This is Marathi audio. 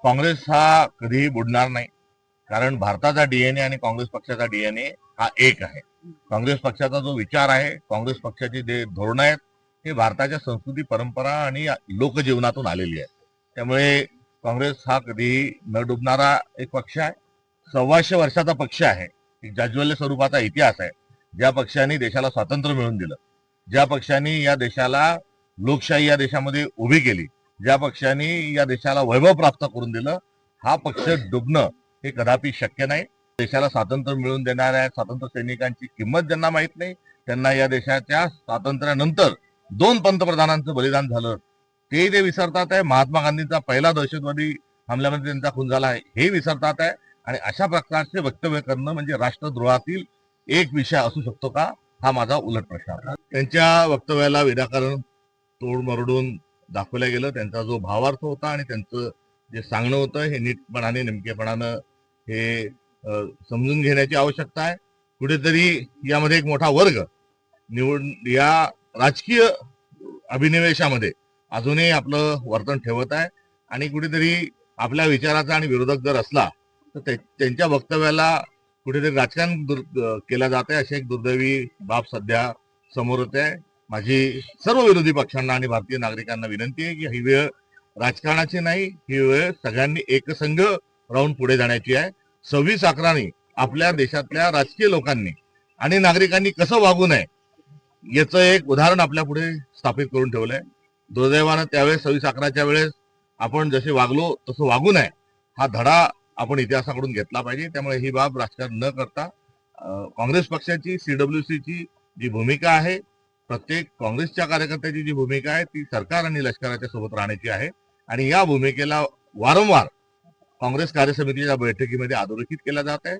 काँग्रेस हा कधीही बुडणार नाही. कारण भारताचा डीएनए आणि काँग्रेस पक्षाचा डीएनए हा एक आहे. काँग्रेस पक्षाचा जो विचार आहे, काँग्रेस पक्षाची जे धोरणं आहेत, हे भारताच्या संस्कृती, परंपरा आणि लोकजीवनातून आलेली आहे. त्यामुळे काँग्रेस हा कधीही न डुबणारा एक पक्ष आहे. 125 वर्षाचा पक्ष आहे. एक जाज्वल्य स्वरूपाचा इतिहास आहे. ज्या पक्षाने देशाला स्वातंत्र्य मिळवून दिलं, ज्या पक्षाने या देशाला लोकशाही या देशामध्ये उभी केली, ज्या पक्षाने या देशाला वैभव प्राप्त करून दिलं, हा पक्ष डुबणं हे कदापि शक्य नाही. देशाला स्वातंत्र्य मिळवून देणाऱ्या स्वातंत्र्य सैनिकांची किंमत ज्यांना माहित नाही, त्यांना या देशाच्या स्वातंत्र्यानंतर 2 पंतप्रधानांचं बलिदान झालं ते विसरतात आहे. महात्मा गांधींचा पहिला दहशतवादी हमल्यामध्ये त्यांचा खून झाला आहे हे विसरतात आहे. आणि अशा प्रकारचे वक्तव्य करणं म्हणजे राष्ट्रद्रोहातील एक विषय असू शकतो का, हा माझा उलट प्रश्न आहे. त्यांच्या वक्तव्याला विनाकारण तोडमरडून दाखवलं गेलं. त्यांचा जो भावार्थ होता आणि त्यांचं जे सांगणं होतं हे नीटपणाने नेमकेपणानं हे समजून घेण्याची आवश्यकता आहे. कुठेतरी यामध्ये एक मोठा वर्ग या राजकीय अभिनिवेशामध्ये अजूनही आपलं वर्तन ठेवत आहे आणि कुठेतरी आपल्या विचाराचा आणि विरोधक जर असला तर त्यांच्या वक्तव्याला कुठेतरी राजकारण केलं जात आहे, अशी एक दुर्दैवी बाब सध्या समोर येते आहे. माझी सर्व विरोधी पक्षांना आणि भारतीय नागरिकांना विनंती आहे की ही वेळ राजकारणाची नाही, ही वेळ सगळ्यांनी एकसंघ राहून पुढे जाण्याची आहे. 26/11 आपल्या देशातल्या राजकीय लोकांनी आणि नागरिकांनी कसं वागू नये याचं एक उदाहरण आपल्या पुढे स्थापित करून ठेवलंय. दुर्दैवानं त्यावेळेस 26/11च्या वेळेस आपण जसे वागलो तसं वागू नये हा धडा आपण इतिहासाकडून घेतला पाहिजे. त्यामुळे ही बाब राजकारण न करता काँग्रेस पक्षाची सीडब्ल्यूसीची जी भूमिका आहे, प्रत्येक काँग्रेसच्या कार्यकर्त्याची जी भूमिका आहे ती सरकार आणि लष्कराच्या सोबत राहण्याची आहे आणि या भूमिकेला वारंवार काँग्रेस कार्यसमितीच्या बैठकीमध्ये अधोरेखित केला जात आहे.